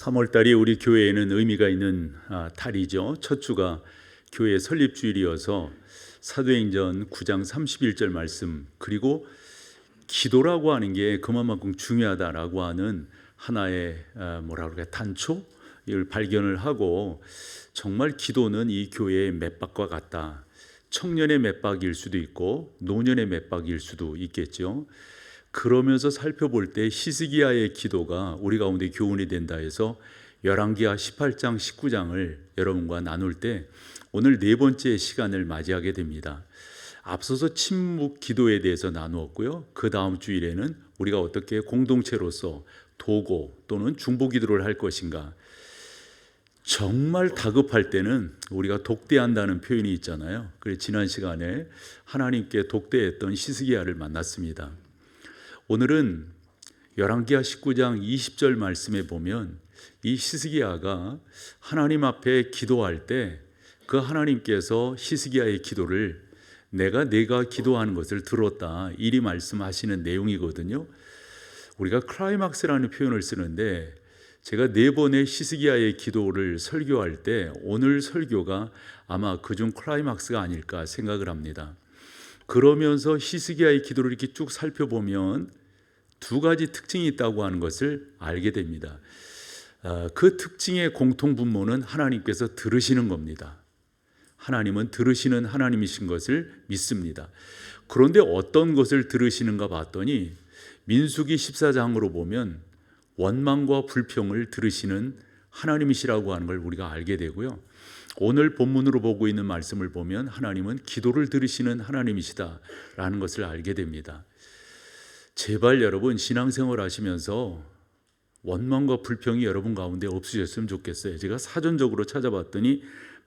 3월달이 우리 교회에는 의미가 있는 달이죠. 첫 주가 교회 설립주일이어서 사도행전 9장 31절 말씀, 그리고 기도라고 하는 게 그만큼 중요하다라고 하는 하나의 단초를 발견을 하고, 정말 기도는 이 교회의 맥박과 같다. 청년의 맥박일 수도 있고 노년의 맥박일 수도 있겠죠. 그러면서 살펴볼 때 히스기야의 기도가 우리 가운데 교훈이 된다 해서 열왕기하 18장 19장을 여러분과 나눌 때 오늘 네 번째 시간을 맞이하게 됩니다. 앞서서 침묵 기도에 대해서 나누었고요. 그 다음 주일에는 우리가 어떻게 공동체로서 도고 또는 중보 기도를 할 것인가. 정말 다급할 때는 우리가 독대한다는 표현이 있잖아요. 그래서 지난 시간에 하나님께 독대했던 히스기야를 만났습니다. 오늘은 열왕기하 19장 20절 말씀에 보면 이 히스기야가 하나님 앞에 기도할 때 그 하나님께서 히스기야의 기도를 내가 기도하는 것을 들었다, 이리 말씀하시는 내용이거든요. 우리가 클라이막스라는 표현을 쓰는데, 제가 네 번의 히스기야의 기도를 설교할 때 오늘 설교가 아마 그중 클라이막스가 아닐까 생각을 합니다. 그러면서 히스기야의 기도를 이렇게 쭉 살펴보면 두 가지 특징이 있다고 하는 것을 알게 됩니다. 그 특징의 공통분모는 하나님께서 들으시는 겁니다. 하나님은 들으시는 하나님이신 것을 믿습니다. 그런데 어떤 것을 들으시는가 봤더니 민수기 14장으로 보면 원망과 불평을 들으시는 하나님이시라고 하는 걸 우리가 알게 되고요. 오늘 본문으로 보고 있는 말씀을 보면 하나님은 기도를 들으시는 하나님이시다라는 것을 알게 됩니다. 제발 여러분 신앙생활 하시면서 원망과 불평이 여러분 가운데 없으셨으면 좋겠어요. 제가 사전적으로 찾아봤더니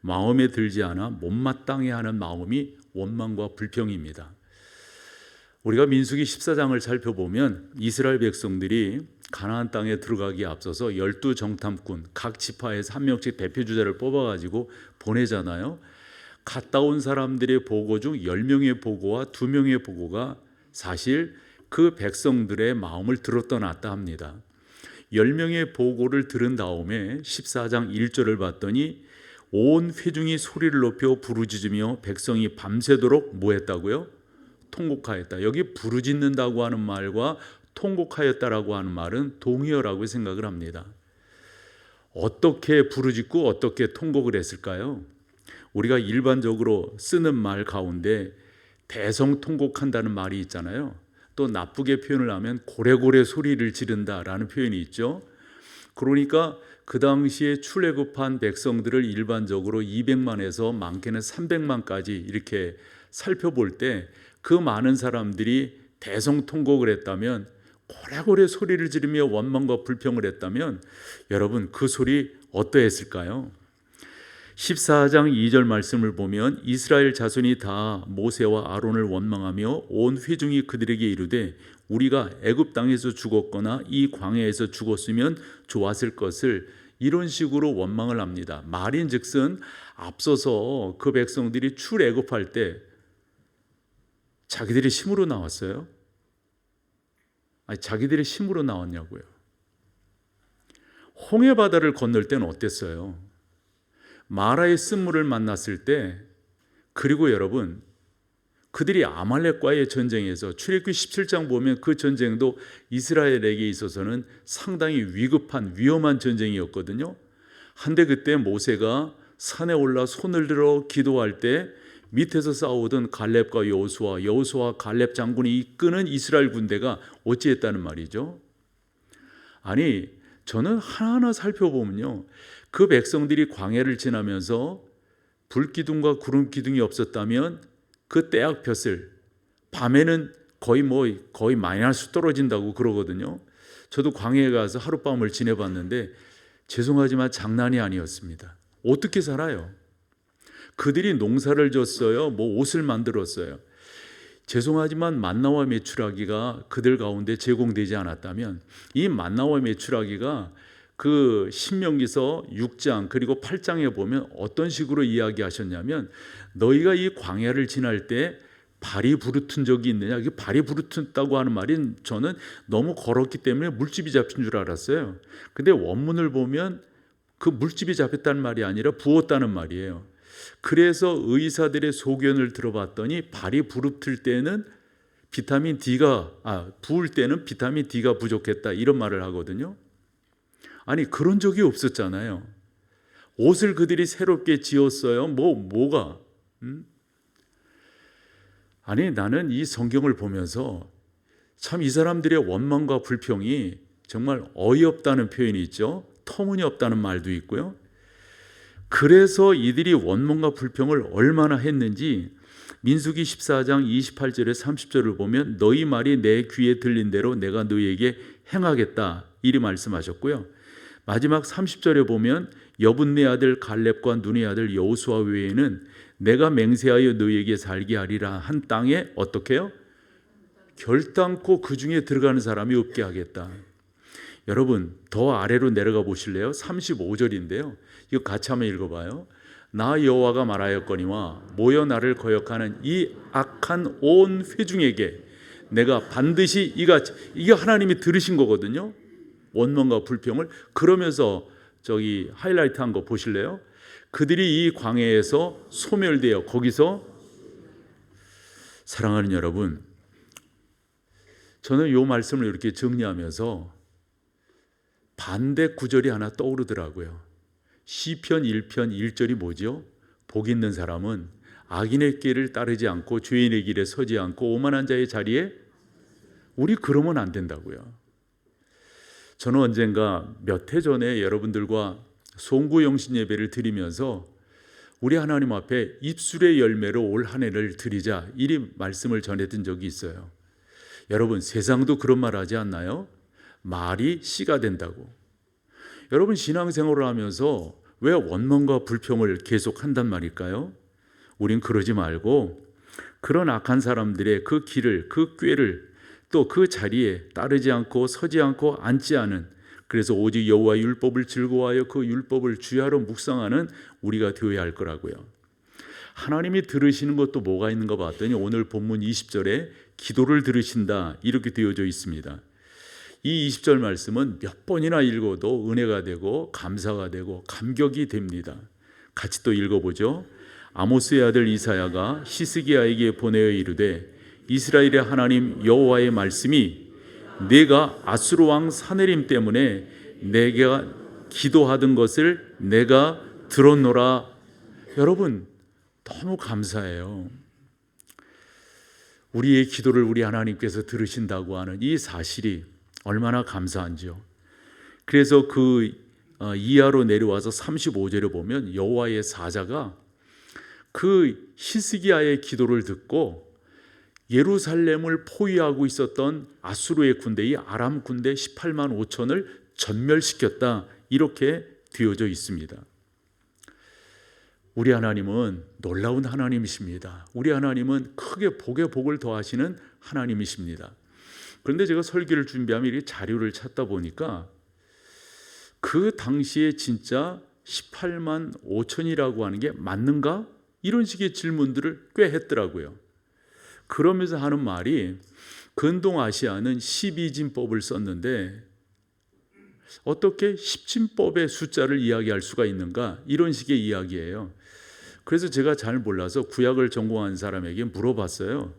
마음에 들지 않아 못마땅해하는 마음이 원망과 불평입니다. 우리가 민수기 14장을 살펴보면 이스라엘 백성들이 가나안 땅에 들어가기에 앞서서 12정탐꾼 각 지파에서 한 명씩 대표주자를 뽑아가지고 보내잖아요. 갔다 온 사람들의 보고 중 10명의 보고와 2명의 보고가 사실 그 백성들의 마음을 들었다 놨다 합니다. 10명의 보고를 들은 다음에 14장 1절을 봤더니 온 회중이 소리를 높여 부르짖으며 백성이 밤새도록 뭐 했다고요? 통곡하였다. 여기 부르짖는다고 하는 말과 통곡하였다라고 하는 말은 동의어라고 생각을 합니다. 어떻게 부르짖고 어떻게 통곡을 했을까요? 우리가 일반적으로 쓰는 말 가운데 대성통곡한다는 말이 있잖아요. 또 나쁘게 표현을 하면 고래고래 소리를 지른다라는 표현이 있죠. 그러니까 그 당시에 출애굽한 백성들을 일반적으로 200만에서 많게는 300만까지 이렇게 살펴볼 때 그 많은 사람들이 대성통곡을 했다면, 고래고래 소리를 지르며 원망과 불평을 했다면 여러분 그 소리 어떠했을까요? 14장 2절 말씀을 보면 이스라엘 자손이 다 모세와 아론을 원망하며 온 회중이 그들에게 이르되 우리가 애굽 땅에서 죽었거나 이 광야에서 죽었으면 좋았을 것을, 이런 식으로 원망을 합니다. 말인즉슨 앞서서 그 백성들이 출애굽할 때 자기들의 힘으로 나왔어요? 아니, 자기들의 힘으로 나왔냐고요. 홍해 바다를 건널 때는 어땠어요? 마라의 쓴물을 만났을 때, 그리고 여러분 그들이 아말렉과의 전쟁에서 출애굽기 17장 보면 그 전쟁도 이스라엘에게 있어서는 상당히 위급한 위험한 전쟁이었거든요. 한데 그때 모세가 산에 올라 손을 들어 기도할 때 밑에서 싸우던 갈렙과 여호수아 갈렙 장군이 이끄는 이스라엘 군대가 어찌했다는 말이죠. 아니, 저는 하나하나 살펴보면요, 그 백성들이 광야를 지나면서 불기둥과 구름기둥이 없었다면 그 떼약볕을, 밤에는 거의 마이너스 떨어진다고 그러거든요. 저도 광야에 가서 하룻밤을 지내봤는데 죄송하지만 장난이 아니었습니다. 어떻게 살아요? 그들이 농사를 졌어요. 옷을 만들었어요. 죄송하지만 만나와 메추라기가 그들 가운데 제공되지 않았다면, 이 만나와 메추라기가 그 신명기서 6장 그리고 8장에 보면 어떤 식으로 이야기하셨냐면, 너희가 이 광야를 지날 때 발이 부르튼 적이 있느냐? 이게 발이 부르튼다고 하는 말이 저는 너무 걸었기 때문에 물집이 잡힌 줄 알았어요. 근데 원문을 보면 그 물집이 잡혔다는 말이 아니라 부었다는 말이에요. 그래서 의사들의 소견을 들어봤더니 발이 부르틀 때는 부을 때는 비타민 D가 부족했다 이런 말을 하거든요. 아니 그런 적이 없었잖아요. 옷을 그들이 새롭게 지었어요. 뭐가? 아니 나는 이 성경을 보면서 참 이 사람들의 원망과 불평이 정말 어이없다는 표현이 있죠. 터무니없다는 말도 있고요. 그래서 이들이 원망과 불평을 얼마나 했는지 민수기 14장 28절에 30절을 보면 너희 말이 내 귀에 들린 대로 내가 너희에게 행하겠다 이리 말씀하셨고요. 마지막 30절에 보면 여분네 아들 갈렙과 눈의 아들 여호수아 외에는 내가 맹세하여 너희에게 살게 하리라 한 땅에 어떻게 해요? 결단코 그 중에 들어가는 사람이 없게 하겠다. 여러분 더 아래로 내려가 보실래요? 35절인데요. 이거 같이 한번 읽어봐요. 나 여호와가 말하였거니와 모여 나를 거역하는 이 악한 온 회중에게 내가 반드시 이같이, 이게 하나님이 들으신 거거든요. 원망과 불평을. 그러면서 저기 하이라이트한 거 보실래요? 그들이 이 광야에서 소멸되어 거기서 사랑하는 여러분, 저는 이 말씀을 이렇게 정리하면서 반대 구절이 하나 떠오르더라고요. 시편 1편 1절이 뭐죠? 복 있는 사람은 악인의 길을 따르지 않고 죄인의 길에 서지 않고 오만한 자의 자리에 우리 그러면 안 된다고요. 저는 언젠가 몇 해 전에 여러분들과 송구 영신 예배를 드리면서 우리 하나님 앞에 입술의 열매로 올 한 해를 드리자 이리 말씀을 전했던 적이 있어요. 여러분 세상도 그런 말 하지 않나요? 말이 씨가 된다고. 여러분 신앙생활을 하면서 왜 원망과 불평을 계속한단 말일까요? 우린 그러지 말고 그런 악한 사람들의 그 길을, 그 꾀를 또 그 자리에 따르지 않고 서지 않고 앉지 않은, 그래서 오직 여호와의 율법을 즐거워하여 그 율법을 주야로 묵상하는 우리가 되어야 할 거라고요. 하나님이 들으시는 것도 뭐가 있는가 봤더니 오늘 본문 20절에 기도를 들으신다 이렇게 되어져 있습니다. 이 20절 말씀은 몇 번이나 읽어도 은혜가 되고 감사가 되고 감격이 됩니다. 같이 또 읽어보죠. 아모스의 아들 이사야가 히스기야에게 보내어 이르되 이스라엘의 하나님 여호와의 말씀이 내가 아수르 왕 사네림 때문에 내가 기도하던 것을 내가 들었노라. 여러분 너무 감사해요. 우리의 기도를 우리 하나님께서 들으신다고 하는 이 사실이 얼마나 감사한지요. 그래서 그 이하로 내려와서 35절에 보면 여호와의 사자가 그 히스기야의 기도를 듣고 예루살렘을 포위하고 있었던 아수르의 군대, 이 아람 군대 18만 5천을 전멸시켰다 이렇게 되어져 있습니다. 우리 하나님은 놀라운 하나님이십니다. 우리 하나님은 크게 복에 복을 더하시는 하나님이십니다. 그런데 제가 설교를 준비하면 이 자료를 찾다 보니까 그 당시에 진짜 18만 5천이라고 하는 게 맞는가? 이런 식의 질문들을 꽤 했더라고요. 그러면서 하는 말이 근동아시아는 12진법을 썼는데 어떻게 10진법의 숫자를 이야기할 수가 있는가? 이런 식의 이야기예요. 그래서 제가 잘 몰라서 구약을 전공한 사람에게 물어봤어요.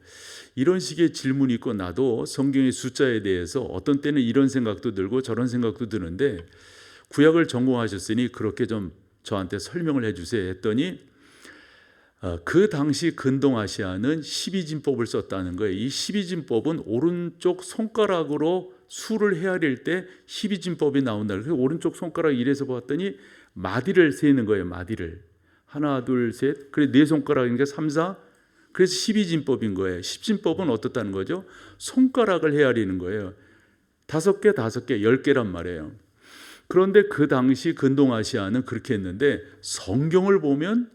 이런 식의 질문이 있고 나도 성경의 숫자에 대해서 어떤 때는 이런 생각도 들고 저런 생각도 드는데 구약을 전공하셨으니 그렇게 좀 저한테 설명을 해주세요 했더니 그 당시 근동아시아는 12진법을 썼다는 거예요. 이 12진법은 오른쪽 손가락으로 수를 헤아릴 때 12진법이 나온다. 그래서 오른쪽 손가락 이래서 봤더니 마디를 세는 거예요. 마디를. 하나, 둘, 셋. 그래 네 손가락이니까 3, 4. 그래서 12진법인 거예요. 10진법은 어떻다는 거죠? 손가락을 헤아리는 거예요. 5개, 5개, 10개란 말이에요. 그런데 그 당시 근동아시아는 그렇게 했는데 성경을 보면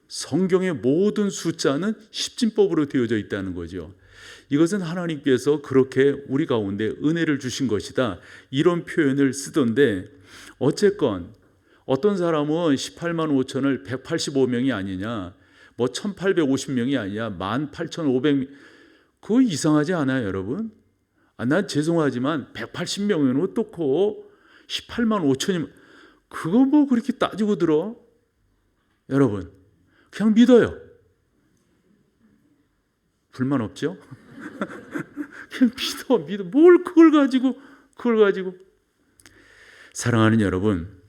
성경의 모든 숫자는 10진법으로 되어져 있다는 거죠. 이것은 하나님께서 그렇게 우리 가운데 은혜를 주신 것이다. 이런 표현을 쓰던데 어쨌건 어떤 사람은 18만 5천을 185명이 아니냐. 뭐 1850명이 아니야 18,500명. 그거 이상하지 않아요, 여러분? 난 죄송하지만 180명이면 어떻고 18만 5천이면 그거 뭐 그렇게 따지고 들어? 여러분, 그냥 믿어요. 불만 없죠? 그냥 믿어. 뭘 그걸 가지고. 사랑하는 여러분,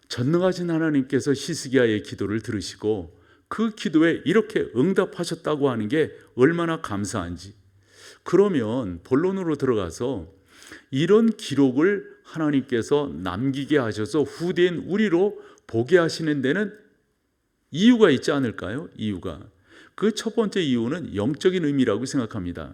전능하신 하나님께서 히스기야의 기도를 들으시고 그 기도에 이렇게 응답하셨다고 하는 게 얼마나 감사한지. 그러면 본론으로 들어가서 이런 기록을 하나님께서 남기게 하셔서 후대인 우리로 보게 하시는 데는 이유가 있지 않을까요? 이유가. 그 첫 번째 이유는 영적인 의미라고 생각합니다.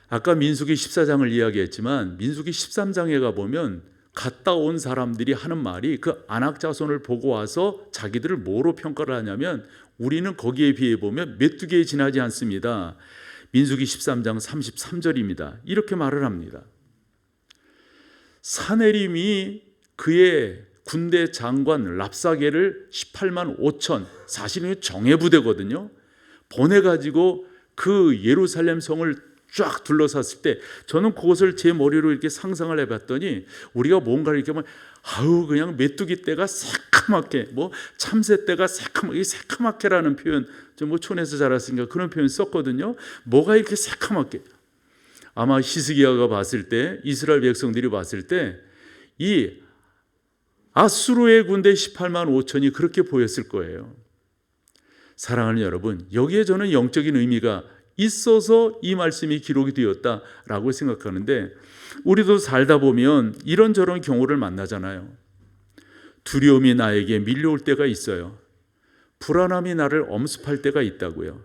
아까 민수기 14장을 이야기했지만 민수기 13장에 가보면 갔다 온 사람들이 하는 말이 그 아낙 자손을 보고 와서 자기들을 뭐로 평가를 하냐면 우리는 거기에 비해 보면 메뚜기에 지나지 않습니다. 민수기 13장 33절입니다. 이렇게 말을 합니다. 사네림이 그의 군대 장관 랍사게를 18만 5천, 사실은 정예부대거든요. 보내가지고 그 예루살렘 성을 쫙 둘러쌌을 때 저는 그것을 제 머리로 이렇게 상상을 해봤더니 우리가 뭔가를 이렇게 하면 그냥 메뚜기 떼가 새카맣게 뭐 참새 떼가 새카맣게라는 표현 좀 뭐 촌에서 자랐으니까 그런 표현 썼거든요. 뭐가 이렇게 새카맣게. 아마 히스기야가 봤을 때 이스라엘 백성들이 봤을 때 이 아수르의 군대 18만 5천이 그렇게 보였을 거예요. 사랑하는 여러분, 여기에 저는 영적인 의미가 있어서 이 말씀이 기록이 되었다라고 생각하는데 우리도 살다 보면 이런저런 경우를 만나잖아요. 두려움이 나에게 밀려올 때가 있어요. 불안함이 나를 엄습할 때가 있다고요.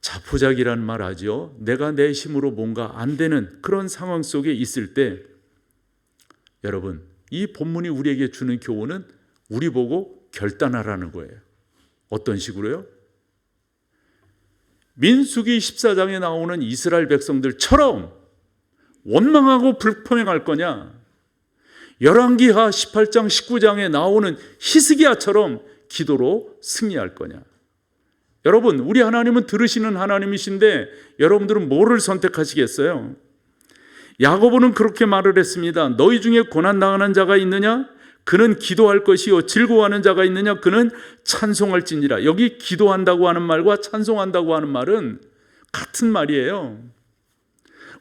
자포자기란 말 하죠. 내가 내 힘으로 뭔가 안 되는 그런 상황 속에 있을 때 여러분, 이 본문이 우리에게 주는 교훈은 우리 보고 결단하라는 거예요. 어떤 식으로요? 민수기 14장에 나오는 이스라엘 백성들처럼 원망하고 불평할 거냐? 열왕기하 18장 19장에 나오는 히스기야처럼 기도로 승리할 거냐? 여러분, 우리 하나님은 들으시는 하나님이신데 여러분들은 뭐를 선택하시겠어요? 야고보는 그렇게 말을 했습니다. 너희 중에 고난당하는 자가 있느냐? 그는 기도할 것이요 즐거워하는 자가 있느냐? 그는 찬송할지니라. 여기 기도한다고 하는 말과 찬송한다고 하는 말은 같은 말이에요.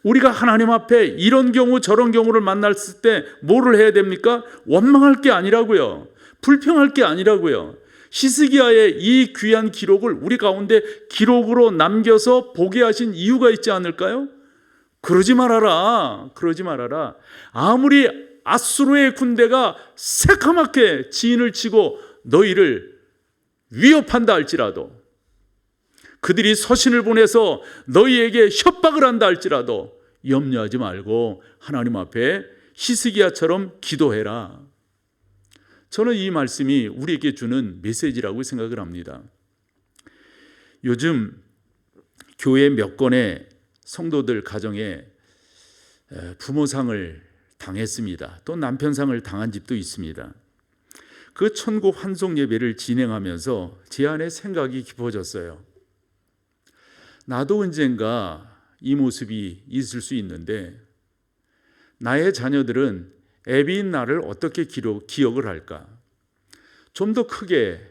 우리가 하나님 앞에 이런 경우 저런 경우를 만났을 때 뭐를 해야 됩니까? 원망할 게 아니라고요. 불평할 게 아니라고요. 히스기야의 이 귀한 기록을 우리 가운데 기록으로 남겨서 보게 하신 이유가 있지 않을까요? 그러지 말아라. 아무리 아수르의 군대가 새카맣게 진을 치고 너희를 위협한다 할지라도, 그들이 서신을 보내서 너희에게 협박을 한다 할지라도 염려하지 말고 하나님 앞에 히스기야처럼 기도해라. 저는 이 말씀이 우리에게 주는 메시지라고 생각을 합니다. 요즘 교회 몇 건의 성도들 가정에 부모상을 당했습니다. 또 남편상을 당한 집도 있습니다. 그 천국 환송 예배를 진행하면서 제 안에 생각이 깊어졌어요. 나도 언젠가 이 모습이 있을 수 있는데 나의 자녀들은 애비인 나를 어떻게 기억을 할까? 좀 더 크게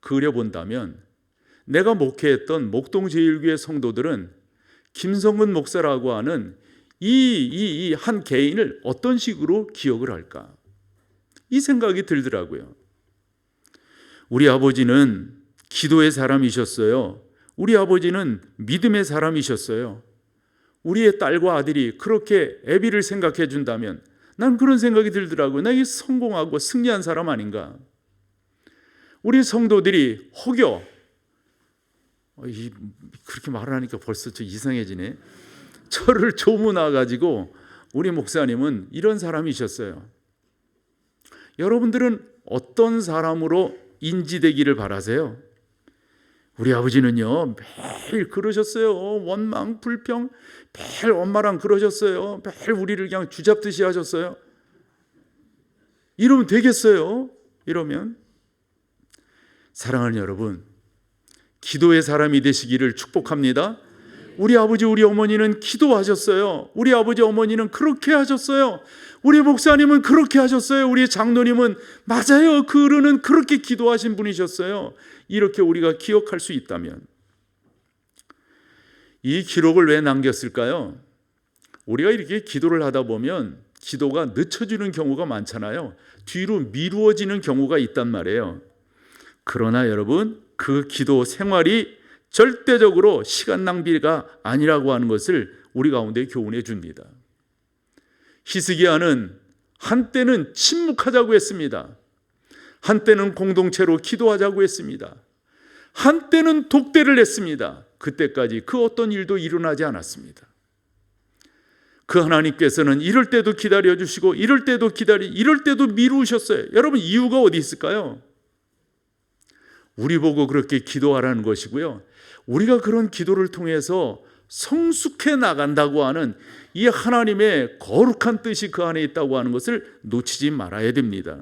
그려본다면 내가 목회했던 목동제일교회 성도들은 김성근 목사라고 하는 이 한 개인을 어떤 식으로 기억을 할까? 이 생각이 들더라고요. 우리 아버지는 기도의 사람이셨어요. 우리 아버지는 믿음의 사람이셨어요. 우리의 딸과 아들이 그렇게 애비를 생각해 준다면 난 그런 생각이 들더라고요. 나 이 성공하고 승리한 사람 아닌가? 우리 성도들이 혹여 그렇게 말을 하니까 벌써 좀 이상해지네. 저를 조문해가지고 우리 목사님은 이런 사람이셨어요. 여러분들은 어떤 사람으로 인지되기를 바라세요? 우리 아버지는요 매일 그러셨어요. 원망 불평 매일 엄마랑 그러셨어요. 매일 우리를 그냥 쥐잡듯이 하셨어요. 이러면 되겠어요? 이러면 사랑하는 여러분, 기도의 사람이 되시기를 축복합니다. 우리 아버지 우리 어머니는 기도하셨어요. 우리 아버지 어머니는 그렇게 하셨어요. 우리 목사님은 그렇게 하셨어요. 우리 장로님은 맞아요, 그 어른은 그렇게 기도하신 분이셨어요. 이렇게 우리가 기억할 수 있다면, 이 기록을 왜 남겼을까요? 우리가 이렇게 기도를 하다 보면 기도가 늦춰지는 경우가 많잖아요. 뒤로 미루어지는 경우가 있단 말이에요. 그러나 여러분, 그 기도 생활이 절대적으로 시간 낭비가 아니라고 하는 것을 우리 가운데 교훈해 줍니다. 히스기야는 한때는 침묵하자고 했습니다. 한때는 공동체로 기도하자고 했습니다. 한때는 독대를 했습니다. 그때까지 그 어떤 일도 일어나지 않았습니다. 그 하나님께서는 이럴 때도 기다려주시고 이럴 때도 미루셨어요. 여러분, 이유가 어디 있을까요? 우리 보고 그렇게 기도하라는 것이고요, 우리가 그런 기도를 통해서 성숙해 나간다고 하는 이 하나님의 거룩한 뜻이 그 안에 있다고 하는 것을 놓치지 말아야 됩니다.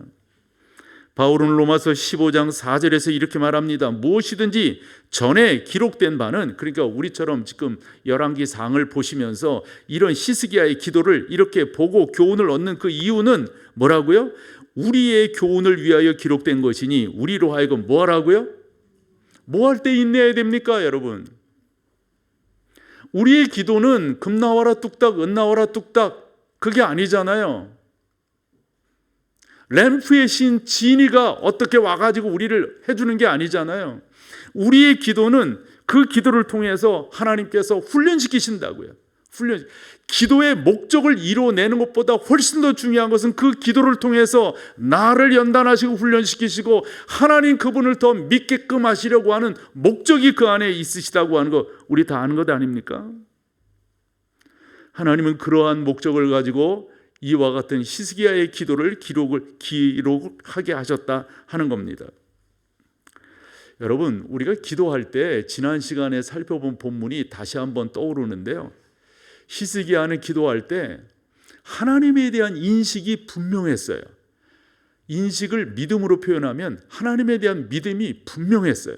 바울은 로마서 15장 4절에서 이렇게 말합니다. 무엇이든지 전에 기록된 바는, 그러니까 우리처럼 지금 열왕기 상을 보시면서 이런 히스기야의 기도를 이렇게 보고 교훈을 얻는 그 이유는 뭐라고요? 우리의 교훈을 위하여 기록된 것이니 우리로 하여금 뭐 하라고요? 뭐 할 때 인내해야 됩니까, 여러분? 우리의 기도는 금 나와라 뚝딱, 은 나와라 뚝딱, 그게 아니잖아요. 램프의 신 지니가 어떻게 와가지고 우리를 해주는 게 아니잖아요. 우리의 기도는 그 기도를 통해서 하나님께서 훈련시키신다고요. 기도의 목적을 이루어내는 것보다 훨씬 더 중요한 것은 그 기도를 통해서 나를 연단하시고 훈련시키시고 하나님 그분을 더 믿게끔 하시려고 하는 목적이 그 안에 있으시다고 하는 거 우리 다 아는 것 아닙니까? 하나님은 그러한 목적을 가지고 이와 같은 히스기야의 기도를 기록하게 하셨다 하는 겁니다. 여러분, 우리가 기도할 때 지난 시간에 살펴본 본문이 다시 한번 떠오르는데요, 히스기야는 기도할 때 하나님에 대한 인식이 분명했어요. 인식을 믿음으로 표현하면 하나님에 대한 믿음이 분명했어요.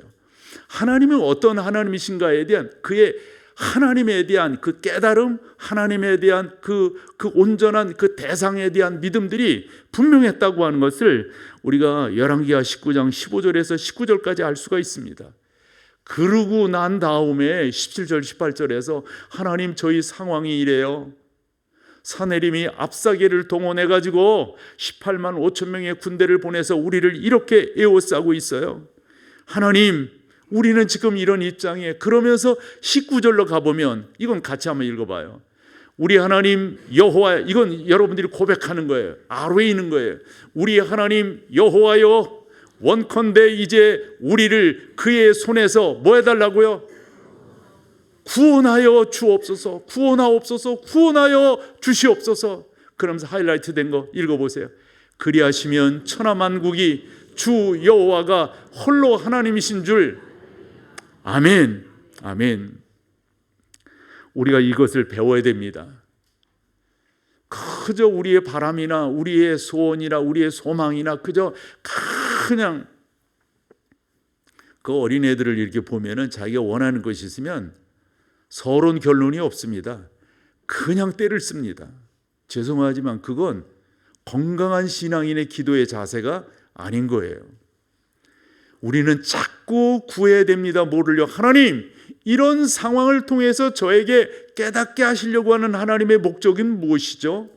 하나님은 어떤 하나님이신가에 대한 그의 하나님에 대한 그 깨달음, 하나님에 대한 그 온전한 그 대상에 대한 믿음들이 분명했다고 하는 것을 우리가 열왕기하 19장 15절에서 19절까지 알 수가 있습니다. 그러고 난 다음에 17절 18절에서 하나님, 저희 상황이 이래요. 사내림이 압사계를 동원해가지고 18만 5천 명의 군대를 보내서 우리를 이렇게 에워싸고 있어요. 하나님, 우리는 지금 이런 입장에, 그러면서 19절로 가보면, 이건 같이 한번 읽어봐요. 우리 하나님 여호와, 이건 여러분들이 고백하는 거예요. 아뢰 있는 거예요. 우리 하나님 여호와여, 원컨대 이제 우리를 그의 손에서 뭐 해달라고요? 구원하여 주옵소서, 구원하옵소서, 구원하여 주시옵소서. 그러면서 하이라이트 된 거 읽어보세요. 그리하시면 천하만국이 주 여호와가 홀로 하나님이신 줄. 아멘, 아멘. 우리가 이것을 배워야 됩니다. 그저 우리의 바람이나 우리의 소원이나 우리의 소망이나 그냥 그 어린애들을 이렇게 보면은 자기가 원하는 것이 있으면 서론 결론이 없습니다. 그냥 때를 씁니다. 죄송하지만 그건 건강한 신앙인의 기도의 자세가 아닌 거예요. 우리는 자꾸 구해야 됩니다. 뭐를요? 하나님, 이런 상황을 통해서 저에게 깨닫게 하시려고 하는 하나님의 목적은 무엇이죠?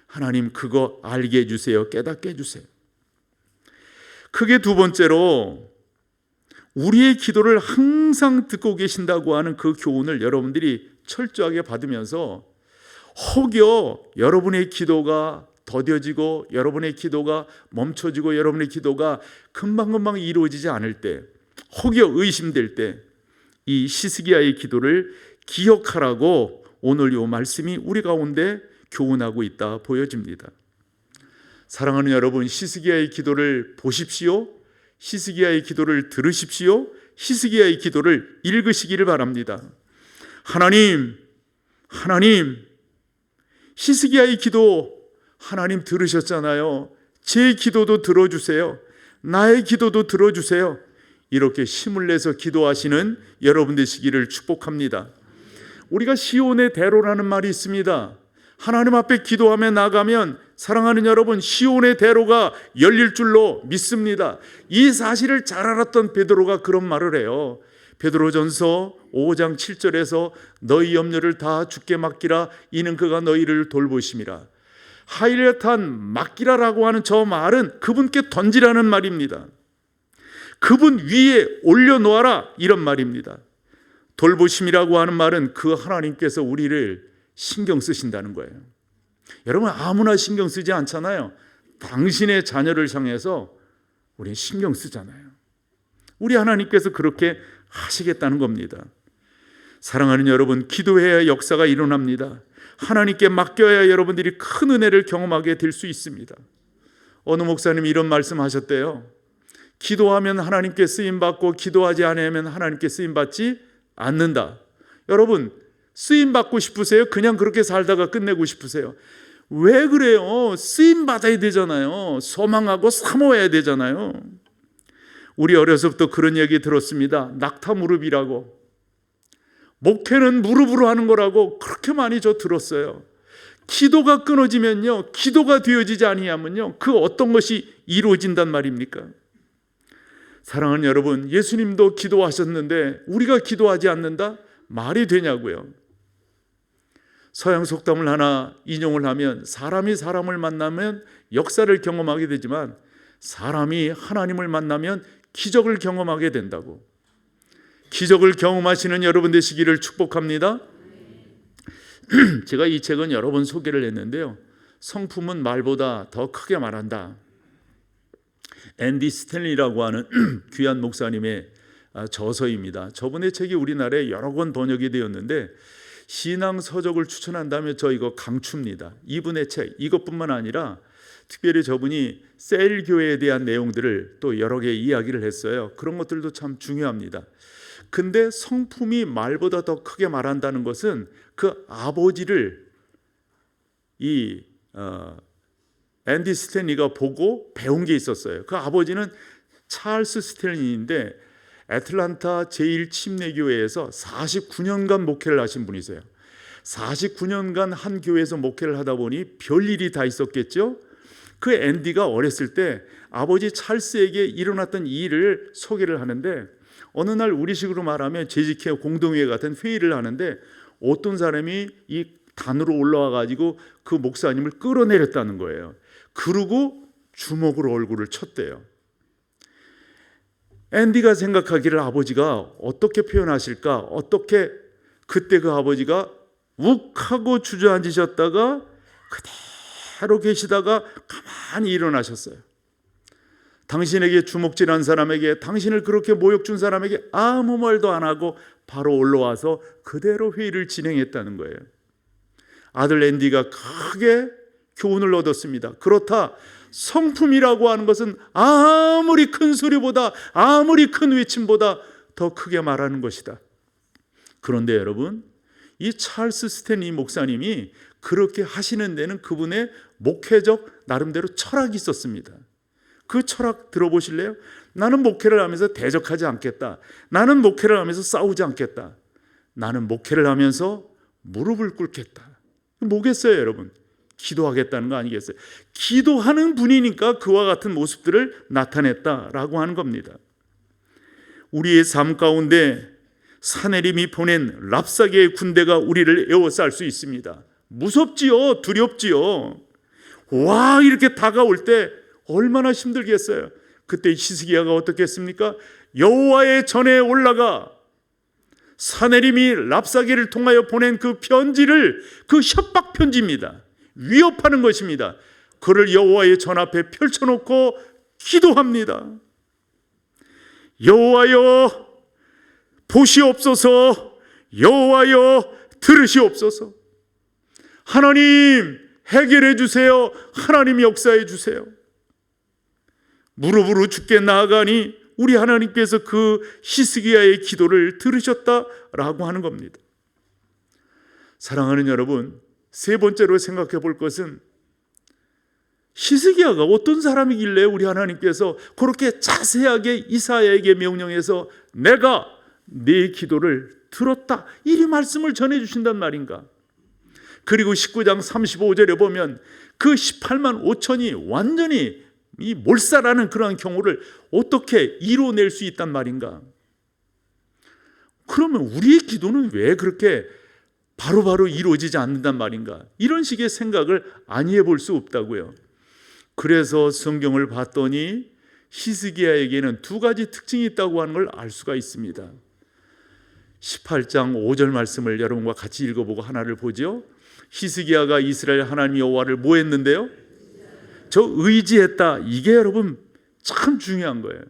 하나님, 그거 알게 해주세요. 깨닫게 해주세요. 크게 두 번째로, 우리의 기도를 항상 듣고 계신다고 하는 그 교훈을 여러분들이 철저하게 받으면서 혹여 여러분의 기도가 더뎌지고 여러분의 기도가 멈춰지고 여러분의 기도가 금방금방 이루어지지 않을 때, 혹여 의심될 때 이 히스기야의 기도를 기억하라고 오늘 이 말씀이 우리 가운데 교훈하고 있다 보여집니다. 사랑하는 여러분, 히스기야의 기도를 보십시오. 히스기야의 기도를 들으십시오. 히스기야의 기도를 읽으시기를 바랍니다. 하나님, 히스기야의 기도 하나님 들으셨잖아요. 제 기도도 들어주세요. 나의 기도도 들어주세요. 이렇게 힘을 내서 기도하시는 여러분 되시기를 축복합니다. 우리가 시온의 대로라는 말이 있습니다. 하나님 앞에 기도하며 나가면 사랑하는 여러분, 시온의 대로가 열릴 줄로 믿습니다. 이 사실을 잘 알았던 베드로가 그런 말을 해요. 베드로전서 5장 7절에서 너희 염려를 다 주께 맡기라, 이는 그가 너희를 돌보심이라. 하이레탄 맡기라라고 하는 저 말은 그분께 던지라는 말입니다. 그분 위에 올려놓아라, 이런 말입니다. 돌보심이라고 하는 말은 그 하나님께서 우리를 신경 쓰신다는 거예요. 여러분, 아무나 신경 쓰지 않잖아요. 당신의 자녀를 향해서 우리는 신경 쓰잖아요. 우리 하나님께서 그렇게 하시겠다는 겁니다. 사랑하는 여러분, 기도해야 역사가 일어납니다. 하나님께 맡겨야 여러분들이 큰 은혜를 경험하게 될 수 있습니다. 어느 목사님이 이런 말씀하셨대요. 기도하면 하나님께 쓰임받고 기도하지 않으면 하나님께 쓰임받지 않는다. 여러분, 쓰임받고 싶으세요? 그냥 그렇게 살다가 끝내고 싶으세요? 왜 그래요? 쓰임받아야 되잖아요. 소망하고 사모해야 되잖아요. 우리 어려서부터 그런 얘기 들었습니다. 낙타 무릎이라고. 목회는 무릎으로 하는 거라고 그렇게 많이 저 들었어요. 기도가 끊어지면요, 기도가 되어지지 아니하면요, 그 어떤 것이 이루어진단 말입니까? 사랑하는 여러분, 예수님도 기도하셨는데 우리가 기도하지 않는다? 말이 되냐고요. 서양 속담을 하나 인용을 하면, 사람이 사람을 만나면 역사를 경험하게 되지만 사람이 하나님을 만나면 기적을 경험하게 된다고. 기적을 경험하시는 여러분 되시기를 축복합니다. 제가 이 책은 여러 번 소개를 했는데요, 성품은 말보다 더 크게 말한다. 앤디 스탠리라고 하는 귀한 목사님의 저서입니다. 저분의 책이 우리나라에 여러 권 번역이 되었는데 신앙 서적을 추천한다면 저 이거 강추입니다. 이분의 책, 이것뿐만 아니라 특별히 저분이 셀 교회에 대한 내용들을 또 여러 개 이야기를 했어요. 그런 것들도 참 중요합니다. 근데 성품이 말보다 더 크게 말한다는 것은 그 아버지를 앤디 스탠리가 보고 배운 게 있었어요. 그 아버지는 찰스 스탠리인데 애틀란타 제1침례교회에서 49년간 목회를 하신 분이세요. 49년간 한 교회에서 목회를 하다 보니 별일이 다 있었겠죠. 그 앤디가 어렸을 때 아버지 찰스에게 일어났던 일을 소개를 하는데, 어느 날 우리식으로 말하면 재직회 공동회의 같은 회의를 하는데 어떤 사람이 이 단으로 올라와 가지고 그 목사님을 끌어내렸다는 거예요. 그러고 주먹으로 얼굴을 쳤대요. 앤디가 생각하기를 아버지가 어떻게 표현하실까? 어떻게 그때 그 아버지가 욱하고 주저앉으셨다가 그대로 계시다가 가만히 일어나셨어요. 당신에게 주먹질한 사람에게, 당신을 그렇게 모욕 준 사람에게 아무 말도 안 하고 바로 올라와서 그대로 회의를 진행했다는 거예요. 아들 앤디가 크게 교훈을 얻었습니다. 그렇다, 성품이라고 하는 것은 아무리 큰 소리보다, 아무리 큰 외침보다 더 크게 말하는 것이다. 그런데 여러분, 이 찰스 스탠리 목사님이 그렇게 하시는 데는 그분의 목회적 나름대로 철학이 있었습니다. 그 철학 들어보실래요? 나는 목회를 하면서 대적하지 않겠다. 나는 목회를 하면서 싸우지 않겠다. 나는 목회를 하면서 무릎을 꿇겠다. 뭐겠어요, 여러분? 기도하겠다는 거 아니겠어요? 기도하는 분이니까 그와 같은 모습들을 나타냈다라고 하는 겁니다. 우리의 삶 가운데 사내림이 보낸 랍사게의 군대가 우리를 에워쌀 수 있습니다. 무섭지요, 두렵지요. 와, 이렇게 다가올 때 얼마나 힘들겠어요. 그때 히스기야가 어떻게 했습니까? 여호와의 전에 올라가 사내림이 랍사게를 통하여 보낸 그 편지를, 그 협박 편지입니다. 위협하는 것입니다. 그를 여호와의 전 앞에 펼쳐놓고 기도합니다. 여호와여 보시옵소서, 여호와여 들으시옵소서. 하나님 해결해 주세요. 하나님 역사해 주세요. 무릎으로 주께 나아가니 우리 하나님께서 그 히스기야의 기도를 들으셨다라고 하는 겁니다. 사랑하는 여러분, 세 번째로 생각해 볼 것은 히스기야가 어떤 사람이길래 우리 하나님께서 그렇게 자세하게 이사야에게 명령해서 내가 네 기도를 들었다 이리 말씀을 전해주신단 말인가. 그리고 19장 35절에 보면 그 18만 5천이 완전히 이 몰살하는 그러한 경우를 어떻게 이뤄낼 수 있단 말인가. 그러면 우리의 기도는 왜 그렇게 바로바로 이루어지지 않는단 말인가. 이런 식의 생각을 안 해볼 수 없다고요. 그래서 성경을 봤더니 히스기야에게는 두 가지 특징이 있다고 하는 걸 알 수가 있습니다. 18장 5절 말씀을 여러분과 같이 읽어보고 하나를 보죠. 히스기야가 이스라엘 하나님 여호와를 뭐 했는데요? 저 의지했다. 이게 여러분 참 중요한 거예요.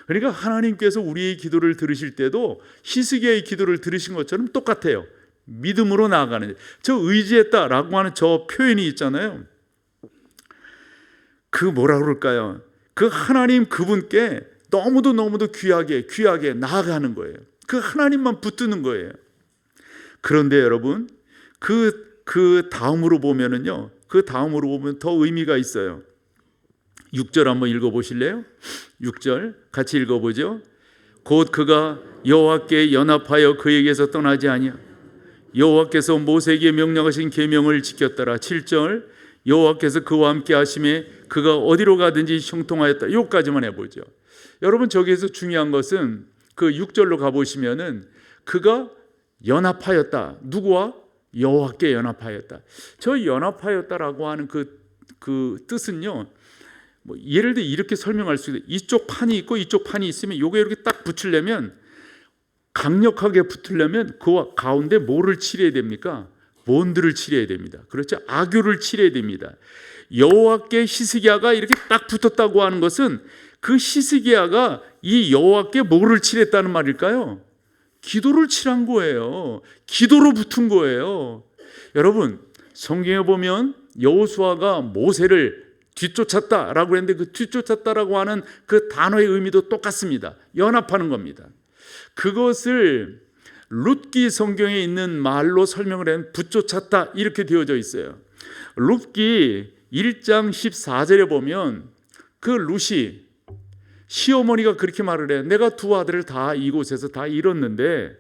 그러니까 하나님께서 우리의 기도를 들으실 때도 히스기야의 기도를 들으신 것처럼 똑같아요. 믿음으로 나아가는, 저 의지했다라고 하는 저 표현이 있잖아요. 그 뭐라 그럴까요? 그 하나님 그분께 너무도 귀하게 나아가는 거예요. 그 하나님만 붙드는 거예요. 그런데 여러분 그 다음으로 보면은요, 그 다음으로 보면 더 의미가 있어요. 6절 한번 읽어보실래요? 6절 같이 읽어보죠. 곧 그가 여호와께 연합하여 그에게서 떠나지 아니하 여호와께서 모세에게 명령하신 계명을 지켰더라. 7절 여호와께서 그와 함께 하심에 그가 어디로 가든지 형통하였다. 여기까지만 해보죠. 여러분 저기에서 중요한 것은 그 6절로 가보시면은 그가 연합하였다. 누구와? 여호와께 연합하였다. 저 연합하였다라고 하는 그 뜻은요, 뭐 예를 들어 이렇게 설명할 수 있어요. 이쪽 판이 있고 이쪽 판이 있으면 요게 이렇게 딱 붙이려면, 강력하게 붙으려면 그 가운데 뭐를 칠해야 됩니까? 몬드를 칠해야 됩니다. 그렇죠? 악유를 칠해야 됩니다. 여호와께 히스기야가 이렇게 딱 붙었다고 하는 것은 그 히스기야가 이 여호와께 뭐를 칠했다는 말일까요? 기도를 칠한 거예요. 기도로 붙은 거예요. 여러분 성경에 보면 여호수아가 모세를 뒤쫓았다라고 했는데 그 뒤쫓았다라고 하는 그 단어의 의미도 똑같습니다. 연합하는 겁니다. 그것을 룻기 성경에 있는 말로 설명을 하면 붙쫓았다 이렇게 되어져 있어요. 룻기 1장 14절에 보면 그 룻이 시어머니가 그렇게 말을 해요. 내가 두 아들을 다 이곳에서 다 잃었는데,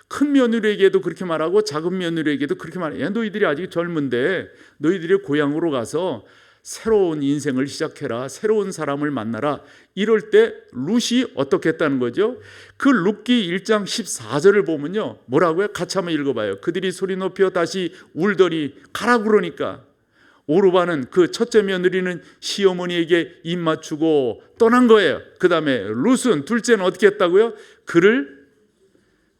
큰 며느리에게도 그렇게 말하고 작은 며느리에게도 그렇게 말해요. 너희들이 아직 젊은데 너희들이 고향으로 가서 새로운 인생을 시작해라. 새로운 사람을 만나라. 이럴 때 룻이 어떻게 했다는 거죠? 그 룻기 1장 14절을 보면요, 뭐라고요? 같이 한번 읽어봐요. 그들이 소리 높여 다시 울더니 가라 그러니까 오르바는 그 첫째 며느리는 시어머니에게 입 맞추고 떠난 거예요. 그 다음에 룻은 둘째는 어떻게 했다고요? 그를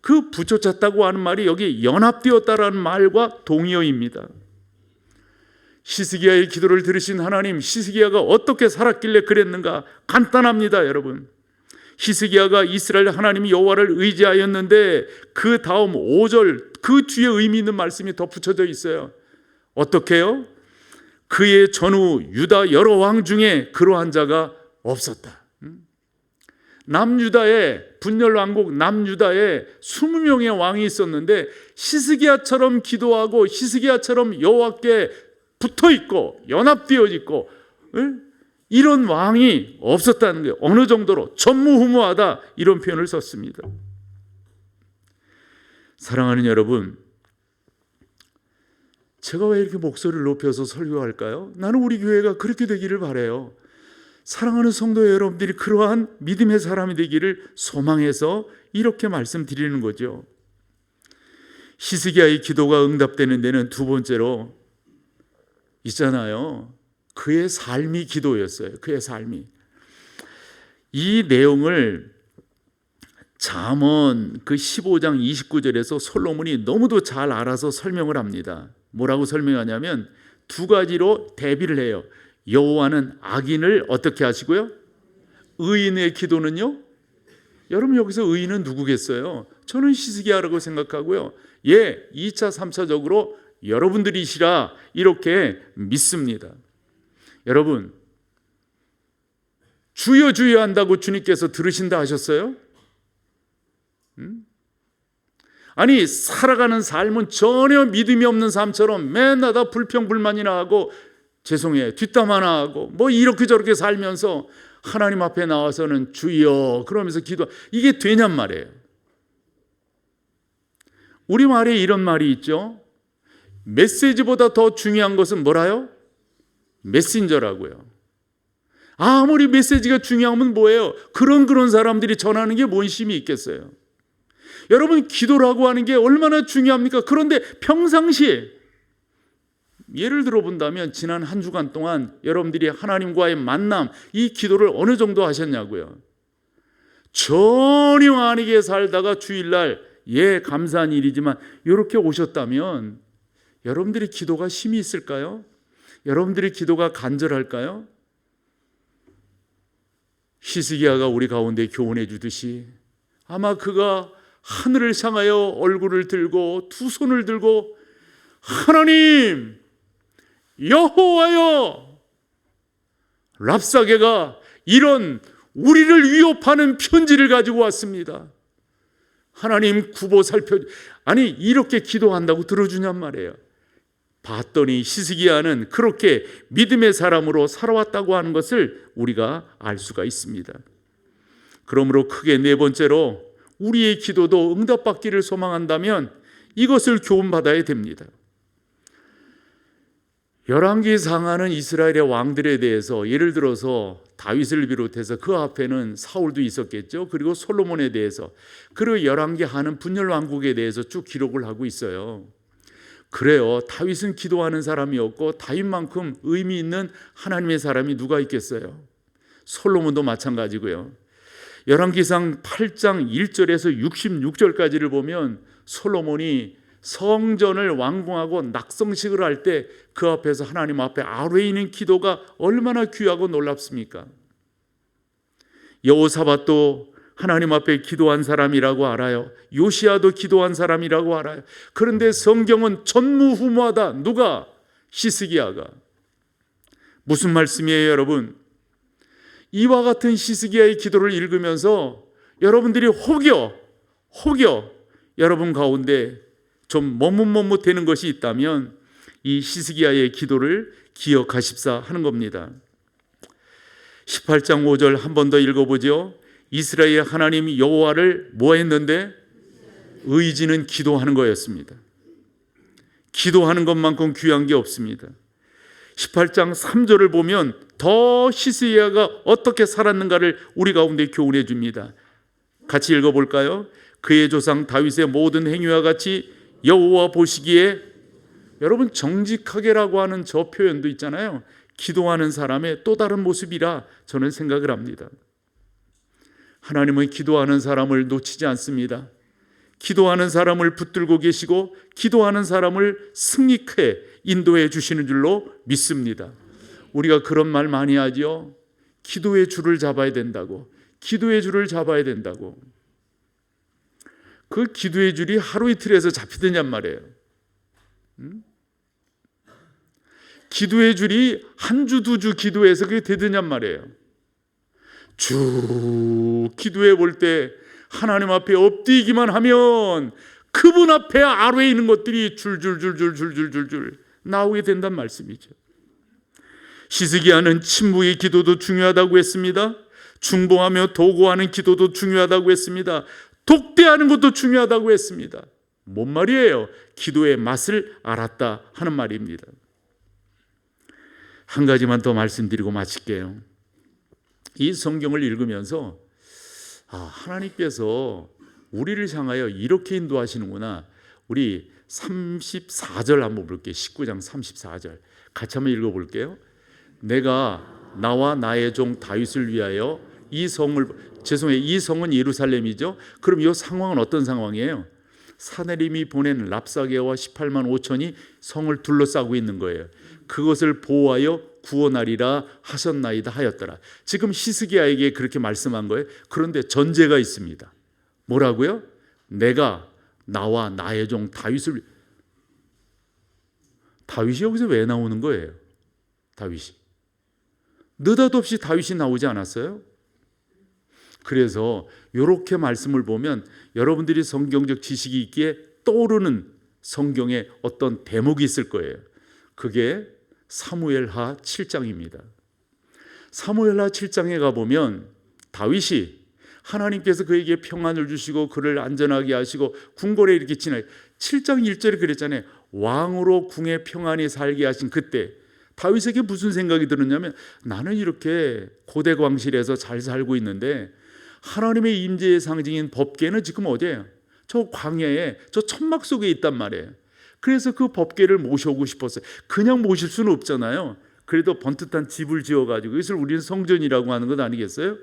그 붙여쳤다고 하는 말이 여기 연합되었다라는 말과 동의어입니다. 히스기야의 기도를 들으신 하나님, 히스기야가 어떻게 살았길래 그랬는가? 간단합니다, 여러분. 히스기야가 이스라엘 하나님 여호와를 의지하였는데 그 다음 5절 그 뒤에 의미 있는 말씀이 덧 붙여져 있어요. 어떻게요? 그의 전후 유다 여러 왕 중에 그러한 자가 없었다. 남유다의 분열 왕국 남유다에 20명의 왕이 있었는데 히스기야처럼 기도하고 히스기야처럼 여호와께 붙어 있고 연합되어 있고 이런 왕이 없었다는 거예요. 어느 정도로 전무후무하다 이런 표현을 썼습니다. 사랑하는 여러분, 제가 왜 이렇게 목소리를 높여서 설교할까요? 나는 우리 교회가 그렇게 되기를 바라요. 사랑하는 성도 여러분들이 그러한 믿음의 사람이 되기를 소망해서 이렇게 말씀드리는 거죠. 히스기야의 기도가 응답되는 데는 두 번째로 있잖아요. 그의 삶이 기도였어요. 그의 삶이. 이 내용을 잠언 그 15장 29절에서 솔로몬이 너무도 잘 알아서 설명을 합니다. 뭐라고 설명하냐면 두 가지로 대비를 해요. 여호와는 악인을 어떻게 하시고요? 의인의 기도는요? 여러분 여기서 의인은 누구겠어요? 저는 히스기야라고 생각하고요. 2차 3차적으로 여러분들이시라 이렇게 믿습니다. 여러분 주여 주여 한다고 주님께서 들으신다 하셨어요? 아니 살아가는 삶은 전혀 믿음이 없는 삶처럼 맨날 다 불평불만이나 하고 죄송해, 뒷담 하나 하고 뭐 이렇게 저렇게 살면서 하나님 앞에 나와서는 주여 그러면서 기도, 이게 되냔 말이에요. 우리말에 이런 말이 있죠. 메시지보다 더 중요한 것은 뭐라요? 메신저라고요. 아무리 메시지가 중요하면 뭐예요? 그런 사람들이 전하는 게 뭔 힘이 있겠어요? 여러분, 기도라고 하는 게 얼마나 중요합니까? 그런데 평상시에 예를 들어 본다면 지난 한 주간 동안 여러분들이 하나님과의 만남, 이 기도를 어느 정도 하셨냐고요? 전혀 아니게 살다가 주일날 감사한 일이지만 이렇게 오셨다면 여러분들이 기도가 힘이 있을까요? 여러분들이 기도가 간절할까요? 히스기야가 우리 가운데 교훈해 주듯이 아마 그가 하늘을 향하여 얼굴을 들고 두 손을 들고 하나님, 여호와여, 랍사게가 이런 우리를 위협하는 편지를 가지고 왔습니다. 하나님 굽어 살펴, 아니 이렇게 기도한다고 들어주냔 말이에요. 봤더니 히스기야는 그렇게 믿음의 사람으로 살아왔다고 하는 것을 우리가 알 수가 있습니다. 그러므로 크게 네 번째로 우리의 기도도 응답받기를 소망한다면 이것을 교훈받아야 됩니다. 열왕기상하는 이스라엘의 왕들에 대해서 예를 들어서 다윗을 비롯해서 그 앞에는 사울도 있었겠죠. 그리고 솔로몬에 대해서, 그리고 열왕기하는 분열 왕국에 대해서 쭉 기록을 하고 있어요. 그래요. 다윗은 기도하는 사람이었고 다윗만큼 의미 있는 하나님의 사람이 누가 있겠어요? 솔로몬도 마찬가지고요. 열왕기상 8장 1절에서 66절까지를 보면 솔로몬이 성전을 완공하고 낙성식을 할 때 그 앞에서 하나님 앞에 아뢰이는 기도가 얼마나 귀하고 놀랍습니까? 여호사밧도 하나님 앞에 기도한 사람이라고 알아요. 요시야도 기도한 사람이라고 알아요. 그런데 성경은 전무후무하다. 누가? 히스기야가. 무슨 말씀이에요, 여러분? 이와 같은 히스기야의 기도를 읽으면서 여러분들이 혹여 여러분 가운데 좀 머뭇머뭇되는 것이 있다면 이 히스기야의 기도를 기억하십사 하는 겁니다. 18장 5절 한 번 더 읽어보죠. 이스라엘 하나님 여호와를 뭐 했는데? 의지는 기도하는 거였습니다. 기도하는 것만큼 귀한 게 없습니다. 18장 3절을 보면 더 히스기야가 어떻게 살았는가를 우리 가운데 교훈해 줍니다. 같이 읽어볼까요? 그의 조상 다윗의 모든 행위와 같이 여호와 보시기에, 여러분 정직하게라고 하는 저 표현도 있잖아요. 기도하는 사람의 또 다른 모습이라 저는 생각을 합니다. 하나님은 기도하는 사람을 놓치지 않습니다. 기도하는 사람을 붙들고 계시고 기도하는 사람을 승리케 인도해 주시는 줄로 믿습니다. 우리가 그런 말 많이 하죠. 기도의 줄을 잡아야 된다고. 기도의 줄을 잡아야 된다고. 그 기도의 줄이 하루 이틀에서 잡히느냔 말이에요. 기도의 줄이 한 주, 두 주 기도해서 그게 되느냔 말이에요. 쭉 기도해 볼 때 하나님 앞에 엎드리기만 하면 그분 앞에 아래에 있는 것들이 줄줄줄줄줄줄줄 나오게 된단 말씀이죠. 히스기야는 침묵의 기도도 중요하다고 했습니다. 중보하며 도구하는 기도도 중요하다고 했습니다. 독대하는 것도 중요하다고 했습니다. 뭔 말이에요? 기도의 맛을 알았다 하는 말입니다. 한 가지만 더 말씀드리고 마칠게요. 이 성경을 읽으면서 하나님께서 우리를 향하여 이렇게 인도하시는구나. 우리 34절 한번 볼게요. 19장 34절 같이 한번 읽어볼게요. 내가 나와 나의 종 다윗을 위하여 이 성을, 죄송해요, 이 성은 예루살렘이죠. 그럼 이 상황은 어떤 상황이에요? 사내림이 보낸 랍사게와 18만 5천이 성을 둘러싸고 있는 거예요. 그것을 보호하여 구원하리라 하셨나이다 하였더라. 지금 히스기야에게 그렇게 말씀한 거예요. 그런데 전제가 있습니다. 뭐라고요? 내가 나와 나의 종 다윗이 여기서 왜 나오는 거예요? 다윗이 느닷없이 다윗이 나오지 않았어요? 그래서 이렇게 말씀을 보면 여러분들이 성경적 지식이 있기에 떠오르는 성경에 어떤 대목이 있을 거예요. 그게 사무엘하 7장입니다. 사무엘하 7장에 가보면 다윗이 하나님께서 그에게 평안을 주시고 그를 안전하게 하시고 궁궐에 이렇게 지나요. 7장 1절에 그랬잖아요. 왕으로 궁에 평안히 살게 하신 그때 다윗에게 무슨 생각이 들었냐면, 나는 이렇게 고대 광실에서 잘 살고 있는데 하나님의 임재의 상징인 법궤는 지금 어디예요? 저 광야에 저 천막 속에 있단 말이에요. 그래서 그 법궤를 모셔오고 싶었어요. 그냥 모실 수는 없잖아요. 그래도 번듯한 집을 지어가지고, 이것을 우리는 성전이라고 하는 것 아니겠어요?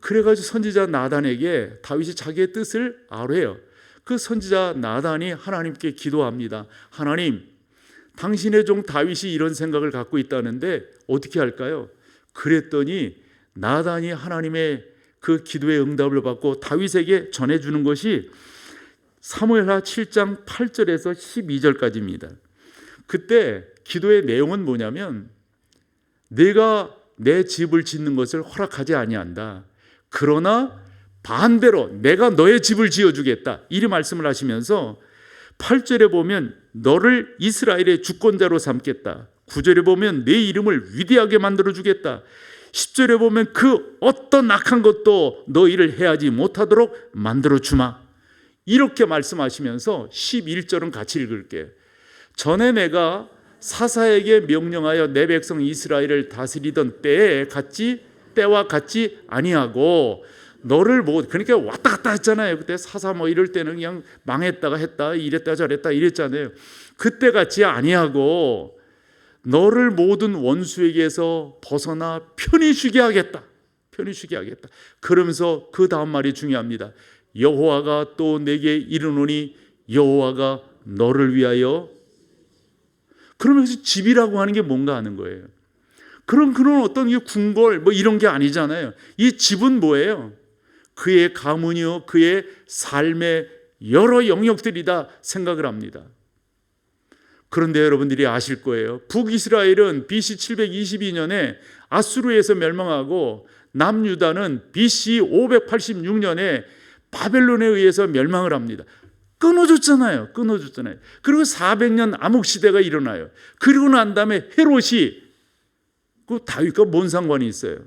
그래가지고 선지자 나단에게 다윗이 자기의 뜻을 아뢰요. 그 선지자 나단이 하나님께 기도합니다. 하나님, 당신의 종 다윗이 이런 생각을 갖고 있다는데 어떻게 할까요? 그랬더니 나단이 하나님의 그 기도의 응답을 받고 다윗에게 전해주는 것이 사무엘하 7장 8절에서 12절까지입니다. 그때 기도의 내용은 뭐냐면, 내가 내 집을 짓는 것을 허락하지 아니한다. 그러나 반대로 내가 너의 집을 지어주겠다. 이리 말씀을 하시면서 8절에 보면 너를 이스라엘의 주권자로 삼겠다. 9절에 보면 내 이름을 위대하게 만들어주겠다. 10절에 보면 그 어떤 악한 것도 너희를 해하지 못하도록 만들어주마. 이렇게 말씀하시면서 11절은 같이 읽을게요. 전에 내가 사사에게 명령하여 내 백성 이스라엘을 다스리던 때와 같이 아니하고 너를 그러니까 왔다 갔다 했잖아요. 그때 사사 이럴 때는 그냥 망했다가 했다, 이랬다 저랬다 이랬잖아요. 그때 같이 아니하고 너를 모든 원수에게서 벗어나 편히 쉬게 하겠다. 편히 쉬게 하겠다. 그러면서 그 다음 말이 중요합니다. 여호와가 또 내게 이르노니 여호와가 너를 위하여. 그러면서 집이라고 하는 게 뭔가 하는 거예요. 그런 어떤 궁궐 이런 게 아니잖아요. 이 집은 뭐예요? 그의 가문이요, 그의 삶의 여러 영역들이다 생각을 합니다. 그런데 여러분들이 아실 거예요. 북이스라엘은 BC 722년에 아수르에서 멸망하고 남유다는 BC 586년에 바벨론에 의해서 멸망을 합니다. 끊어졌잖아요. 그리고 400년 암흑시대가 일어나요. 그리고 난 다음에 헤롯이, 그 다윗과 뭔 상관이 있어요?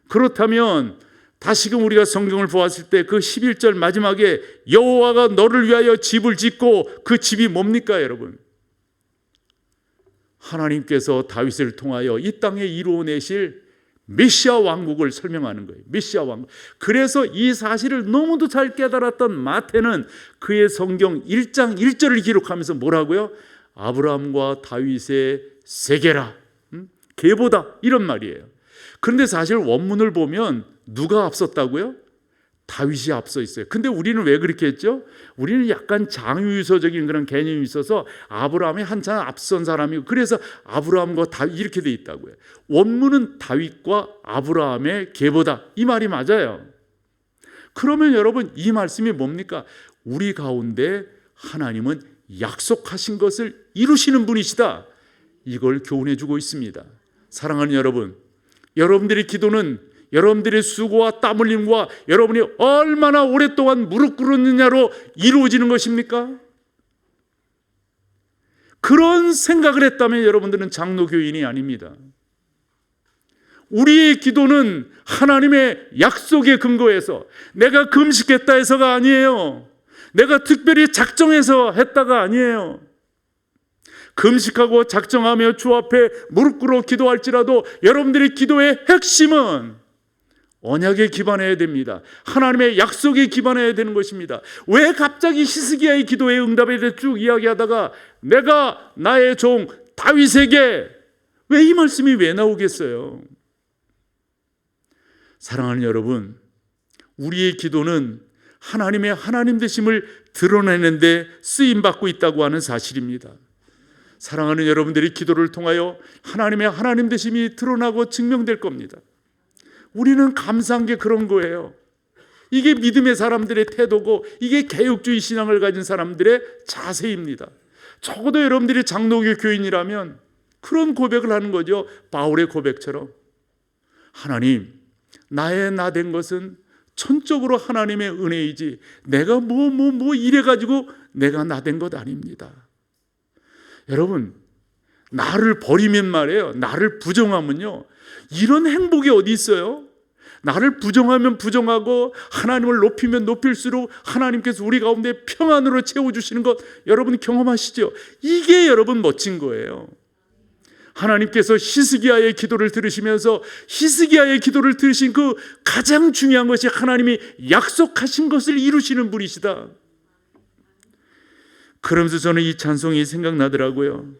그렇다면 다시금 우리가 성경을 보았을 때 그 11절 마지막에 여호와가 너를 위하여 집을 짓고, 그 집이 뭡니까 여러분? 하나님께서 다윗을 통하여 이 땅에 이루어내실 메시아 왕국을 설명하는 거예요. 메시아 왕국. 그래서 이 사실을 너무도 잘 깨달았던 마태는 그의 성경 1장 1절을 기록하면서 뭐라고요? 아브라함과 다윗의 세계라, 계보다, 이런 말이에요. 그런데 사실 원문을 보면 누가 앞섰다고요? 다윗이 앞서 있어요. 근데 우리는 왜 그렇게 했죠? 우리는 약간 장유유서적인 그런 개념이 있어서 아브라함이 한참 앞선 사람이고, 그래서 아브라함과 다윗 이렇게 돼 있다고요. 원문은 다윗과 아브라함의 계보다, 이 말이 맞아요. 그러면 여러분, 이 말씀이 뭡니까? 우리 가운데 하나님은 약속하신 것을 이루시는 분이시다, 이걸 교훈해 주고 있습니다. 사랑하는 여러분, 여러분들의 기도는 여러분들의 수고와 땀 흘림과 여러분이 얼마나 오랫동안 무릎 꿇었느냐로 이루어지는 것입니까? 그런 생각을 했다면 여러분들은 장로교인이 아닙니다. 우리의 기도는 하나님의 약속에 근거해서, 내가 금식했다 해서가 아니에요. 내가 특별히 작정해서 했다가 아니에요. 금식하고 작정하며 주 앞에 무릎 꿇어 기도할지라도 여러분들의 기도의 핵심은 언약에 기반해야 됩니다. 하나님의 약속에 기반해야 되는 것입니다. 왜 갑자기 히스기야의 기도의 응답에 대해 쭉 이야기하다가 내가 나의 종 다윗에게, 왜 이 말씀이 왜 나오겠어요? 사랑하는 여러분, 우리의 기도는 하나님의 하나님 되심을 드러내는 데 쓰임받고 있다고 하는 사실입니다. 사랑하는 여러분들이 기도를 통하여 하나님의 하나님 되심이 드러나고 증명될 겁니다. 우리는 감사한 게 그런 거예요. 이게 믿음의 사람들의 태도고, 이게 개혁주의 신앙을 가진 사람들의 자세입니다. 적어도 여러분들이 장로교 교인이라면 그런 고백을 하는 거죠. 바울의 고백처럼, 하나님, 나의 나 된 것은 천적으로 하나님의 은혜이지 내가 이래가지고 내가 나 된 것 아닙니다. 여러분, 나를 버리면 말이에요, 나를 부정하면요, 이런 행복이 어디 있어요? 나를 부정하면 부정하고 하나님을 높이면 높일수록 하나님께서 우리 가운데 평안으로 채워주시는 것 여러분 경험하시죠? 이게 여러분 멋진 거예요. 하나님께서 히스기야의 기도를 들으시면서 히스기야의 기도를 들으신 그 가장 중요한 것이 하나님이 약속하신 것을 이루시는 분이시다. 그러면서 저는 이 찬송이 생각나더라고요.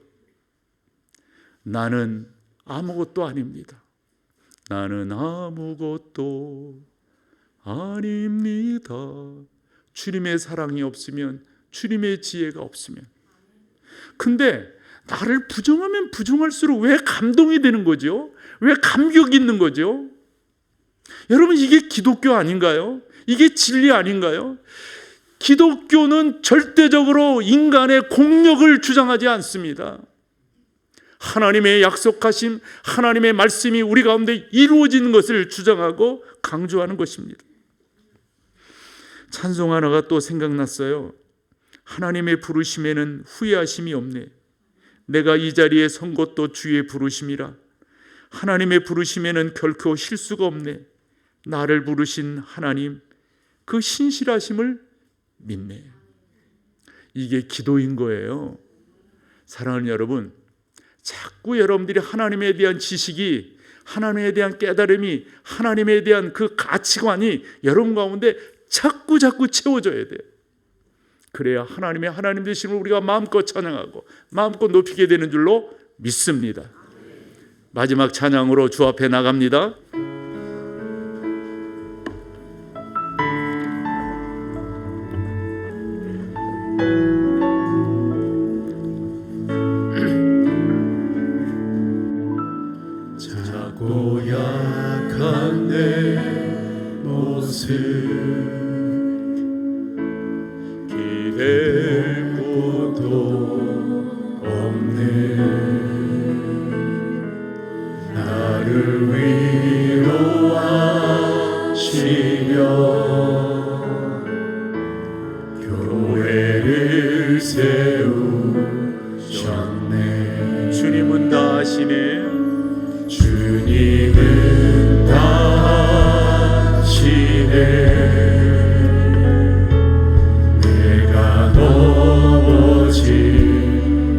나는 아무것도 아닙니다. 나는 아무것도 아닙니다. 주님의 사랑이 없으면, 주님의 지혜가 없으면. 근데 나를 부정하면 부정할수록 왜 감동이 되는 거죠? 왜 감격이 있는 거죠? 여러분, 이게 기독교 아닌가요? 이게 진리 아닌가요? 기독교는 절대적으로 인간의 공력을 주장하지 않습니다. 하나님의 약속하신 하나님의 말씀이 우리 가운데 이루어지는 것을 주장하고 강조하는 것입니다. 찬송 하나가 또 생각났어요. 하나님의 부르심에는 후회하심이 없네. 내가 이 자리에 선 것도 주의 부르심이라. 하나님의 부르심에는 결코 실수가 없네. 나를 부르신 하나님, 그 신실하심을 믿네. 이게 기도인 거예요. 사랑하는 여러분, 자꾸 여러분들이 하나님에 대한 지식이, 하나님에 대한 깨달음이, 하나님에 대한 그 가치관이 여러분 가운데 자꾸 채워져야 돼요. 그래야 하나님 되심을 우리가 마음껏 찬양하고 마음껏 높이게 되는 줄로 믿습니다. 마지막 찬양으로 주 앞에 나갑니다. 작고 약한 내 모습 기댈 곳도 없네. 나를 위로하시며 교회를 세우셨네. 주님은 다 하시네. 주님은 다 하시네. 내가 넘어질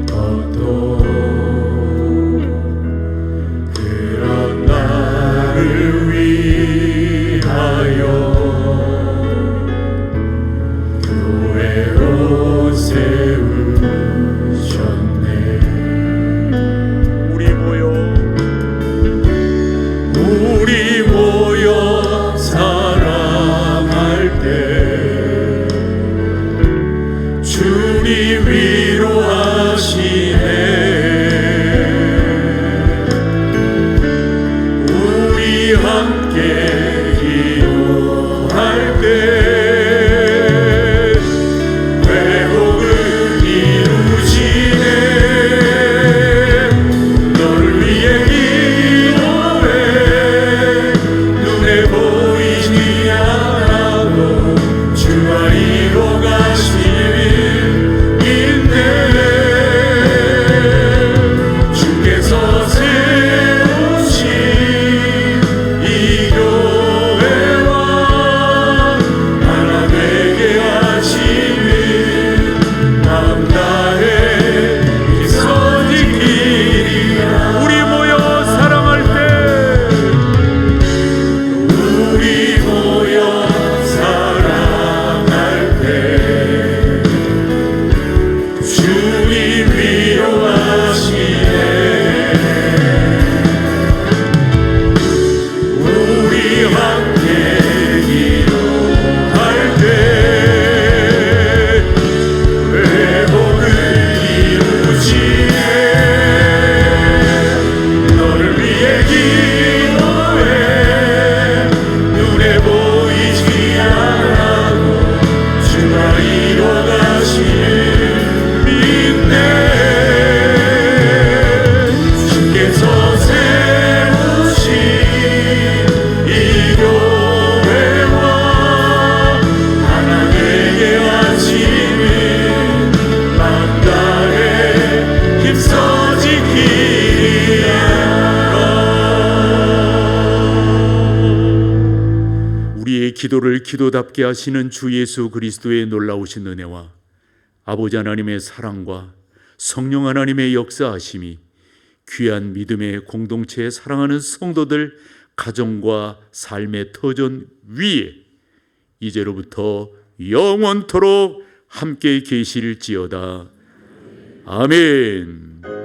것도 그런 나를 위하여 교회로 세우셨네. 우리 모여 사랑할 때 주님 위로하시네. 우리 함께 기도 우리의 기도를 기도답게 하시는 주 예수 그리스도의 놀라우신 은혜와 아버지 하나님의 사랑과 성령 하나님의 역사하심이 귀한 믿음의 공동체에 사랑하는 성도들 가정과 삶의 터전 위에 이제로부터 영원토록 함께 계실지어다. 아멘.